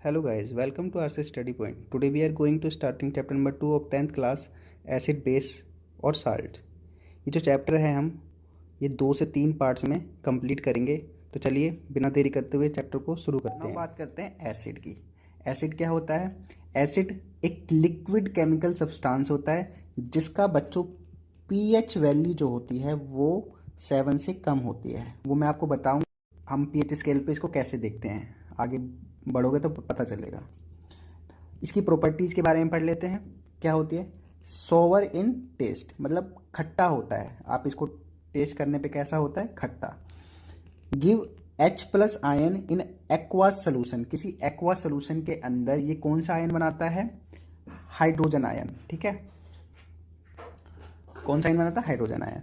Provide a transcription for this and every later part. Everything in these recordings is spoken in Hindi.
Hello guys, welcome to our study point. Today we are going to starting chapter number 2 of 10th class acid base और salt. ये जो चैप्टर है हम ये 2 से 3 पार्ट्स में कंप्लीट करेंगे। तो चलिए बिना देरी करते हुए चैप्टर को शुरू करते हैं। बात करते हैं एसिड की। एसिड क्या होता है? एसिड एक लिक्विड केमिकल सब्सटेंस होता है जिसका बच्चों पीएच वैल्यू जो होती है वो 7 से कम होती है। वो मैं आपको बताऊँ हम पीएच स्केल पे इसको कैसे देखते हैं, आगे बढ़ोगे तो पता चलेगा। इसकी प्रॉपर्टीज़ के बारे में पढ़ लेते हैं। क्या होती है? सोवर इन टेस्ट, मतलब खट्टा होता है। आप इसको टेस्ट करने पे कैसा होता है? खट्टा। गिव H+ आयन इन एक्वास सोल्यूशन, किसी एक्वास सोल्यूशन के अंदर ये कौन सा आयन बनाता है? Hydrogen ion. ठीक है, कौन सा आयन बनाता है? Hydrogen ion.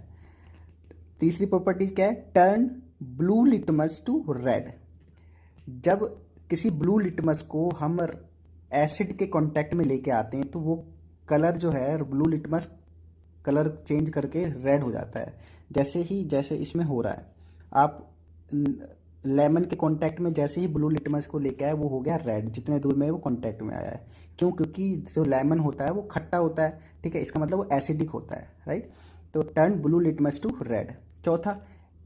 तीसरी प्रॉपर्टीज क्या है? Turn blue litmus to red. जब किसी ब्लू लिटमस को हम एसिड के कांटेक्ट में लेके आते हैं तो वो कलर जो है ब्लू लिटमस कलर चेंज करके रेड हो जाता है। जैसे इसमें हो रहा है, आप लेमन के कांटेक्ट में जैसे ही ब्लू लिटमस को लेके आए वो हो गया रेड, जितने दूर में वो कांटेक्ट में आया है। क्यों? क्योंकि जो लेमन होता है वो खट्टा होता है। ठीक है, इसका मतलब वो एसिडिक होता है, राइट। तो turn blue litmus to red. चौथा,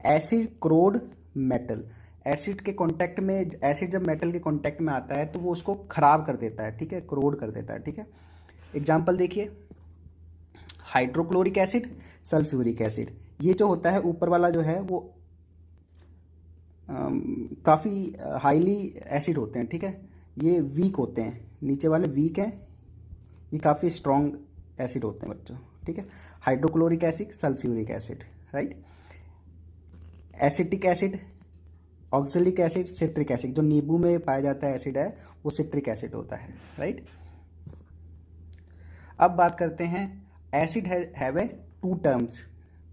एसिड क्रोड मेटल। एसिड के कांटेक्ट में, एसिड जब मेटल के कांटेक्ट में आता है तो वो उसको खराब कर देता है। ठीक है, क्रोड कर देता है। ठीक है, एग्जांपल देखिए, हाइड्रोक्लोरिक एसिड, सल्फ्यूरिक एसिड। ये जो होता है ऊपर वाला जो है वो काफ़ी हाईली एसिड होते हैं। ठीक है, ये वीक होते हैं, नीचे वाले वीक हैं, ये काफ़ी स्ट्रॉन्ग एसिड होते हैं बच्चों। ठीक है, hydrochloric acid, sulphuric acid, right. Acetic acid, oxalic acid, citric acid. जो नींबू में पाया जाता है एसिड है वो सिट्रिक एसिड होता है, राइट। अब बात करते हैं एसिड हैव ए 2 टर्म्स।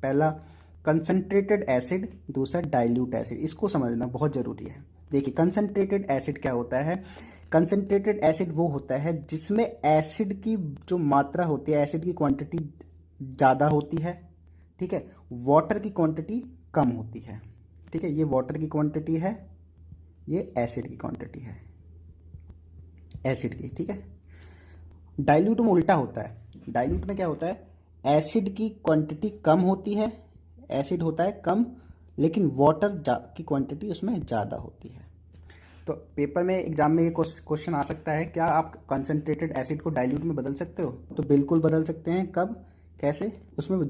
पहला कंसंट्रेटेड एसिड, दूसरा डाइल्यूट एसिड। इसको समझना बहुत ज़रूरी है। देखिए, कंसंट्रेटेड एसिड क्या होता है? कंसंट्रेटेड एसिड वो होता है जिसमें एसिड की जो मात्रा होती है, एसिड की क्वांटिटी ज़्यादा होती है। ठीक है, वाटर की क्वांटिटी कम होती है। ठीक है, ये वाटर की क्वांटिटी है, ये एसिड की क्वांटिटी है, एसिड की। ठीक है, डाइल्यूट में उल्टा होता है। डाइल्यूट में क्या होता है? एसिड की क्वांटिटी कम होती है, एसिड होता है कम, लेकिन वाटर की क्वांटिटी उसमें ज़्यादा होती है। तो पेपर में, एग्जाम में ये क्वेश्चन आ सकता है, क्या आप कंसंट्रेटेड एसिड को डाइल्यूट में बदल सकते हो? तो बिल्कुल बदल सकते हैं। कब? कैसे? उसमें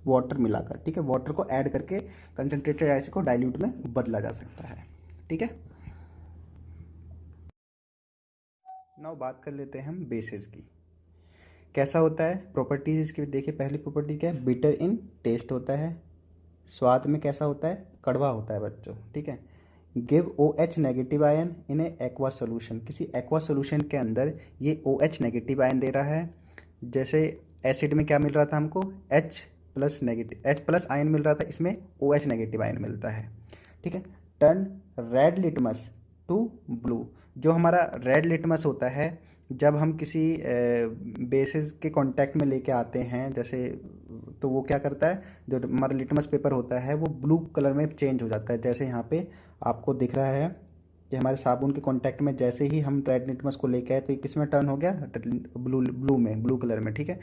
वाटर मिलाकर। ठीक है, वाटर को ऐड करके कंसंट्रेटेड एसिड को डाइल्यूट में बदला जा सकता है। ठीक है, नाउ बात कर लेते हैं हम बेसिस की। कैसा होता है? प्रॉपर्टीज इसकी देखिए। पहली प्रॉपर्टी क्या है? बिटर इन टेस्ट होता है, स्वाद में कैसा होता है? कड़वा होता है बच्चों। ठीक है, गिव OH नेगेटिव आयन इन ए एक्वा सोल्यूशन। किसी एक्वा सोल्यूशन के अंदर ये OH नेगेटिव आयन दे रहा है। जैसे एसिड में क्या मिल रहा था हमको? H+ आयन मिल रहा था, इसमें OH नेगेटिव आयन मिलता है। ठीक है, turn red litmus to blue. जो हमारा रेड लिटमस होता है, जब हम किसी बेसिस के कांटेक्ट में लेके आते हैं जैसे, तो वो क्या करता है? जो हमारा लिटमस पेपर होता है वो ब्लू कलर में चेंज हो जाता है। जैसे यहाँ पे आपको दिख रहा है कि हमारे साबुन के कांटेक्ट में जैसे ही हम रेड लिटमस को लेके आए तो ये किस में टर्न हो गया? ब्लू कलर में। ठीक है,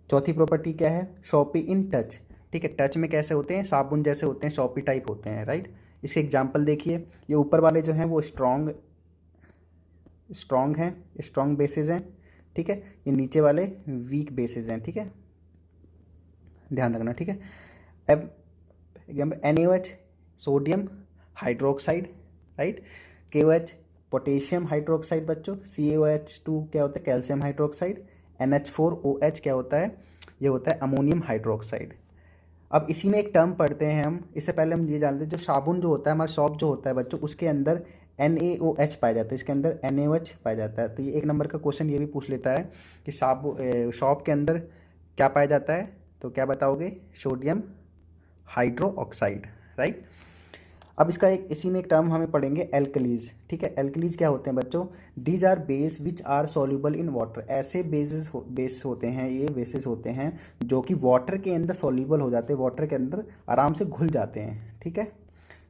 चौथी प्रॉपर्टी क्या है? Soapy in touch. ठीक है, टच में कैसे होते हैं? साबुन जैसे होते हैं, शॉपी टाइप होते हैं, राइट। इसके एग्जाम्पल देखिए, ये ऊपर वाले जो हैं वो स्ट्रॉन्ग हैं, स्ट्रॉन्ग बेसिस हैं। ठीक है, ये नीचे वाले वीक बेसिस हैं। ठीक है, ध्यान रखना। ठीक है, अब NaOH sodium hydroxide, right. KOH potassium hydroxide बच्चों। CaOH2 क्या होता है? Calcium hydroxide. NH4OH क्या होता है? ये होता है अमोनियम हाइड्रोक्साइड। अब इसी में एक टर्म पढ़ते हैं हम, इससे पहले हम ये जानते हैं, जो साबुन जो होता है, हमारा सॉप जो होता है बच्चों, उसके अंदर NaOH पाया जाता है, इसके अंदर NaOH पाया जाता है। तो ये 1 नंबर का क्वेश्चन ये भी पूछ लेता है कि सॉप के अंदर क्या पाया जाता है? तो क्या बताओगे? Sodium hydro oxide, right. अब इसका इसी में एक टर्म हमें पढ़ेंगे, एल्कलीज। ठीक है, एल्कलीज क्या होते हैं बच्चों? These are base which are soluble in water. ऐसे बेस होते हैं, ये बेसिस होते हैं जो कि वाटर के अंदर सॉल्यूबल हो जाते हैं, वाटर के अंदर आराम से घुल जाते हैं। ठीक है,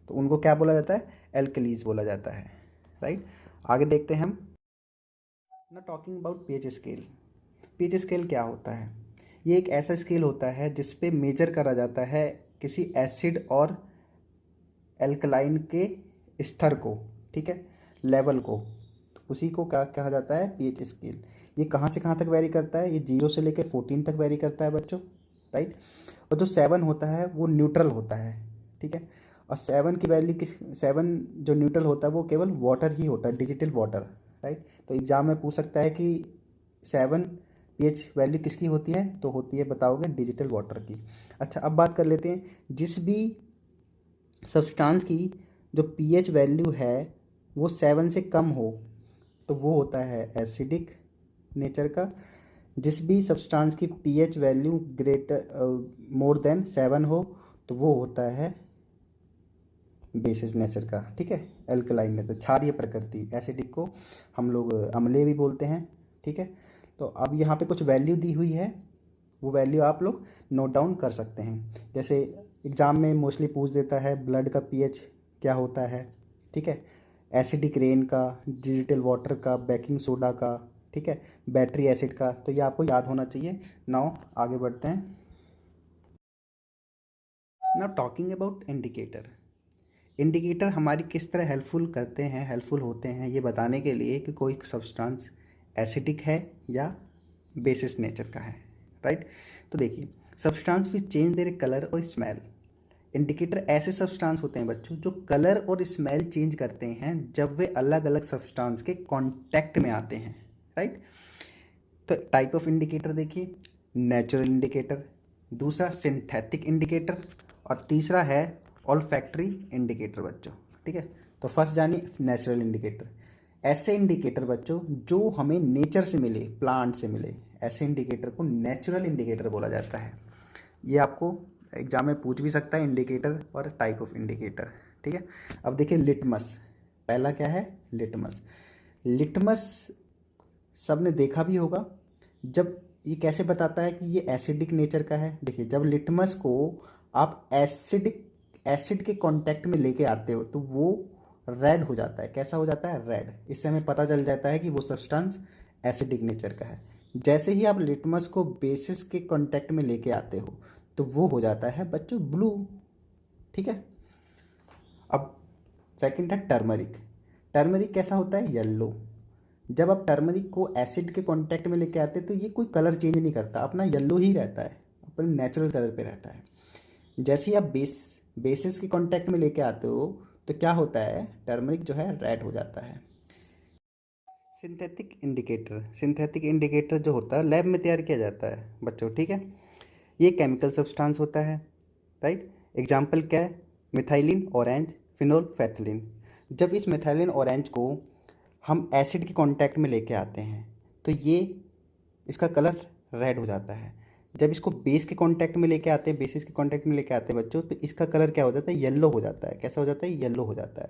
तो उनको क्या बोला जाता है? एल्कलीज बोला जाता है, राइट। आगे देखते हैं हम। ना talking about pH scale. PH scale क्या होता है? ये एक ऐसा स्केल होता है जिस पे मेजर करा जाता है किसी एसिड और एल्कलाइन के स्तर को, ठीक है, लेवल को। तो उसी को क्या कहा जाता है? PH scale. ये कहाँ से कहाँ तक वेरी करता है? ये 0 से लेकर 14 तक वेरी करता है बच्चों, राइट। और जो 7 होता है वो न्यूट्रल होता है, ठीक है। और 7 की वैल्यू किस, 7 जो न्यूट्रल होता है वो केवल वाटर ही होता है, डिजिटल वाटर, राइट। तो एग्जाम में पूछ सकता है कि 7 पीएच वैल्यू किसकी होती है? तो होती है, बताओगे, डिजिटल वाटर की। अच्छा, अब बात कर लेते हैं, जिस भी सब्सटेंस की जो पीएच वैल्यू है वो 7 से कम हो तो वो होता है एसिडिक नेचर का। जिस भी सब्सटेंस की pH value greater more than 7 हो तो वो होता है बेसिस नेचर का, ठीक है, एल्कलाइन नेचर, क्षारीय प्रकृति। एसिडिक को हम लोग अम्लीय भी बोलते हैं, ठीक है। तो अब यहाँ पे कुछ वैल्यू दी हुई है, वो वैल्यू आप लोग नोट डाउन कर सकते हैं। जैसे एग्ज़ाम में मोस्टली पूछ देता है ब्लड का पीएच क्या होता है, ठीक है, एसिडिक रेन का, डिजिटल वाटर का, बेकिंग सोडा का, ठीक है, बैटरी एसिड का। तो ये आपको याद होना चाहिए। नाउ आगे बढ़ते हैं। Now talking about indicator. Indicator हमारी किस तरह हेल्पफुल करते हैं, हेल्पफुल होते हैं ये बताने के लिए कि कोई सब्सटेंस एसिडिक है या बेसिस नेचर का है, राइट। तो देखिए, substance which change their colour और स्मेल। इंडिकेटर ऐसे सब्सटेंस होते हैं बच्चों जो कलर और स्मेल चेंज करते हैं जब वे अलग अलग सब्सटेंस के कांटेक्ट में आते हैं, राइट। तो टाइप ऑफ इंडिकेटर देखिए, नेचुरल इंडिकेटर, दूसरा सिंथेटिक इंडिकेटर, और तीसरा है ऑल्फैक्टरी इंडिकेटर बच्चों, ठीक है। तो फर्स्ट जानिए नेचुरल इंडिकेटर। ऐसे इंडिकेटर बच्चों जो हमें नेचर से मिले, प्लांट से मिले, ऐसे इंडिकेटर को नेचुरल इंडिकेटर बोला जाता है। ये आपको एग्जाम में पूछ भी सकता है, इंडिकेटर और टाइप ऑफ इंडिकेटर, ठीक है। अब देखिए लिटमस। पहला क्या है? लिटमस। लिटमस सबने देखा भी होगा। जब ये कैसे बताता है कि ये एसिडिक नेचर का है? देखिए, जब लिटमस को आप एसिड के कांटेक्ट में लेके आते हो तो वो रेड हो जाता है। कैसा हो जाता है? रेड। इससे हमें पता चल जाता है कि वो सब्सटेंस एसिडिक नेचर का है। जैसे ही आप लिटमस को बेसिस के कांटेक्ट में लेके आते हो तो वो हो जाता है बच्चों ब्लू, ठीक है। अब सेकंड है टर्मरिक। टर्मरिक कैसा होता है? येलो। जब आप टर्मरिक को एसिड के कांटेक्ट में लेके आते हैं तो ये कोई कलर चेंज नहीं करता, अपना येलो ही रहता है, अपने नेचुरल कलर पे रहता है। जैसे ही आप बेसिस के कांटेक्ट में लेके आते हो तो क्या होता है? टर्मरिक जो है रेड हो जाता है। Synthetic indicator. सिंथेटिक इंडिकेटर जो होता है लैब में तैयार किया जाता है बच्चों, ठीक है। ये केमिकल सब्सटेंस होता है, राइट। एग्जाम्पल क्या है? Methyl orange, phenolphthalein. जब इस मिथाइलिन ऑरेंज को हम एसिड के कांटेक्ट में लेके आते हैं तो ये इसका कलर रेड हो जाता है। जब इसको बेस के कांटेक्ट में लेके आते हैं, बेसिस के कांटेक्ट में लेके आते हैं बच्चों, तो इसका कलर क्या हो जाता है? येलो हो जाता है। कैसा हो जाता है? येलो हो जाता है,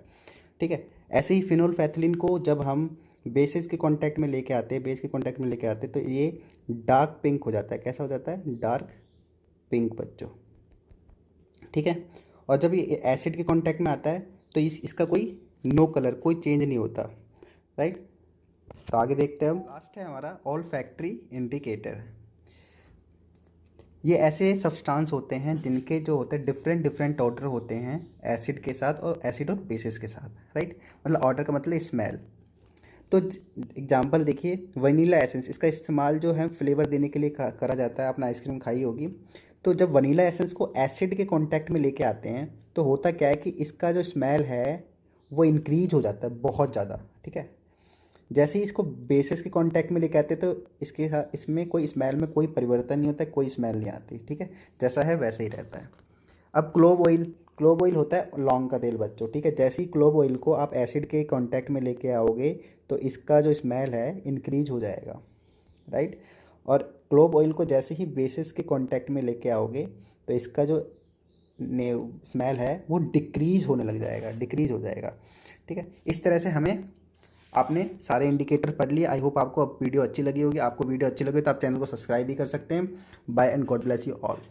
ठीक है। ऐसे ही फिनोल्फेथलीन को जब हम बेसिस के कांटेक्ट में लेके आते हैं, बेस के कांटेक्ट में लेके आते हैं, तो ये डार्क पिंक हो जाता है। कैसा हो जाता है? डार्क पिंक बच्चों, ठीक है। और जब ये एसिड के कांटेक्ट में आता है तो इसका कोई नो कलर, कोई चेंज नहीं होता, राइट। तो आगे देखते हैं हम। लास्ट है हमारा ऑल्फैक्टरी इंडिकेटर। ये ऐसे सब्सटेंस होते हैं जिनके जो होते हैं डिफरेंट डिफरेंट ऑर्डर होते हैं एसिड के साथ और एसिड और बेसिस के साथ, राइट। मतलब ऑर्डर का मतलब स्मेल। तो एग्जांपल देखिए, वनीला एसेंस, इसका इस्तेमाल जो है फ्लेवर देने के लिए करा जाता है। आपने आइसक्रीम खाई होगी, तो जब वनीला एसेंस को एसिड के कांटेक्ट में लेके आते हैं तो होता क्या है कि इसका जो स्मेल है वो इंक्रीज हो जाता है बहुत ज़्यादा, ठीक है। जैसे ही इसको बेसिस के कांटेक्ट में लेके आते हैं तो इसके साथ इसमें कोई स्मेल में कोई परिवर्तन नहीं होता है, कोई स्मेल नहीं आती, ठीक है, जैसा है वैसे ही रहता है। अब क्लोव ऑयल होता है लौंग का तेल बच्चों, ठीक है। जैसे ही क्लोव ऑयल को आप एसिड के कांटेक्ट में लेके आओगे तो इसका जो स्मेल है इंक्रीज हो जाएगा, राइट। और क्लोव ऑयल को जैसे ही बेसिस के कांटेक्ट में लेके आओगे तो इसका जो स्मेल है वो डिक्रीज होने लग जाएगा, डिक्रीज हो जाएगा, ठीक है। इस तरह से हमें आपने सारे इंडिकेटर पढ़ लिए। आई होप आपको अब वीडियो अच्छी लगी होगी। आपको वीडियो अच्छी लगी तो आप चैनल को सब्सक्राइब भी कर सकते हैं। Bye and God bless you all.